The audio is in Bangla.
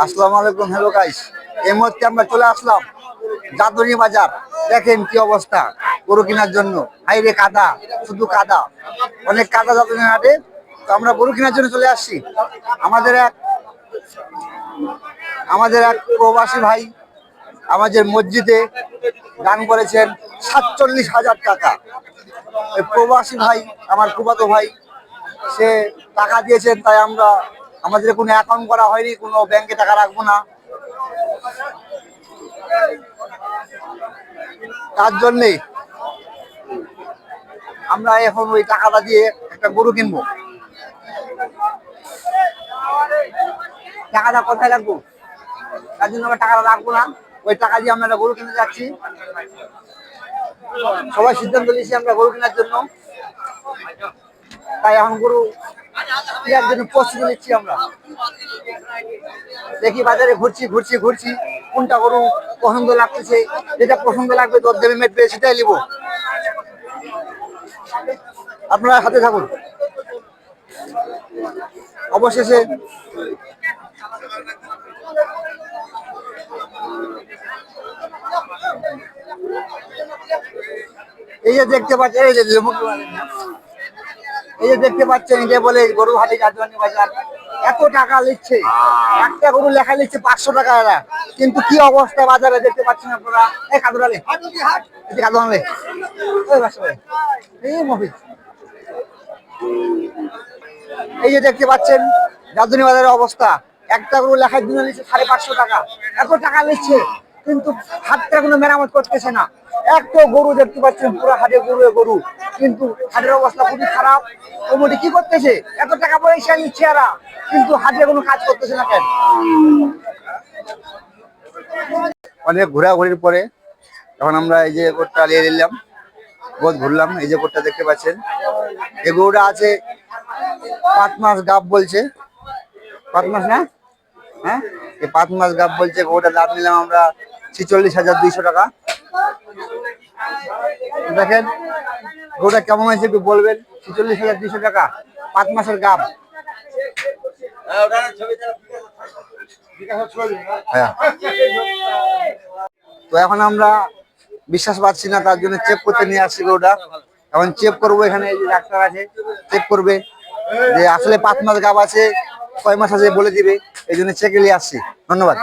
আসসালামু আলাইকুম। হ্যালো গাইস, এই মুহূর্তে আমরা চলে আসলাম জাদুরি বাজার। দেখেন কি অবস্থা গরু কেনার জন্য। হাইরে কাদা, শুধু কাদা, অনেক কাদা জাদুরি হাটে। তো আমরা গরু কেনার জন্য চলে আসছি। আমাদের এক আমাদের এক প্রবাসী ভাই আমাদের মসজিদে দান করেছেন 47,000 টাকা। এই প্রবাসী ভাই আমার ফুফাতো ভাই, সে টাকা দিয়েছেন, তাই আমরা আমাদের কোনো অ্যাকাউন্ট করা হয়নি, কোনো ব্যাংকে টাকা রাখবো না। তার জন্যে আমরা এখন ওই টাকাটা দিয়ে একটা গরু কিনবো। টাকাটা কোথায় রাখবো, তার জন্য আমরা টাকাটা রাখবো না। ওই টাকা দিয়ে আমরা একটা গরু কিনতে যাচ্ছি। সবাই সিদ্ধান্ত নিয়েছি আমরা গরু কেনার জন্য, তাই এখন গরু কেনার জন্য প্রস্তুতি নিচ্ছি। আমরা দেখি বাজারে ঘুরছি ঘুরছি ঘুরছি, কোনটা গরু পছন্দ লাগতেছে, যেটা পছন্দ লাগবে দর দেবে মেটবে সেটাই নিবো। আপনারা হাতে থাকুন। অবশেষে এই যে দেখতে পাচ্ছেন, এই যে দেখতে পাচ্ছেন, যে বলে গরু হাটে জাদুয়ানি বাজার, এত টাকা নিচ্ছে। একটা গরু লেখা নিচ্ছে 500 টাকা এরা। কিন্তু কি অবস্থা বাজারে দেখতে পাচ্ছেন আপনারা। এই কাদুরালে কাদুরালে এই মফিজ, এই যে দেখতে পাচ্ছেন জাদুয়ানি বাজারের অবস্থা। একটা গরু লেখার জন্য নিচ্ছে 550 টাকা। এত টাকা নিচ্ছে, কিন্তু হাটটা কোনো মেরামত করতেছে না। একটা গরু দেখতে পাচ্ছেন, পুরো হাটে গরু গরু, কিন্তু হাটের অবস্থা খুবই খারাপ। কমিটি কি করতেছে, এত টাকা পয়সা নিচ্ছে এরা, কিন্তু হাটে কোনো কাজ করতেছে না কেন? অনেক ঘোরাঘুরির পরে এখন আমরা এই যে গোটটা নিয়ে নিলাম, বহুত ঘুরলাম। এই যে গোটটা দেখতে পাচ্ছেন, এই গরুটা আছে 5 মাস গাব বলছে। 5 মাস না, হ্যাঁ এই 5 মাস গাব বলছে। গরুটা দাম নিলাম আমরা 46,200 টাকা। দেখেন গরুটা কেমন হয়েছে একটু বলবেন। 46,200 টাকা, 5 মাসের গাব। হ্যাঁ, তো এখন আমরা বিশ্বাস পাচ্ছি না, তার জন্য চেক করতে নিয়ে আসছি গরুটা। এখন চেক করবো, এখানে এই যে ডাক্তার আছে, চেক করবে যে আসলে 5 মাস গাব আছে 6 মাস আছে বলে দিবে। এই জন্য চেকে নিয়ে আসছি। ধন্যবাদ।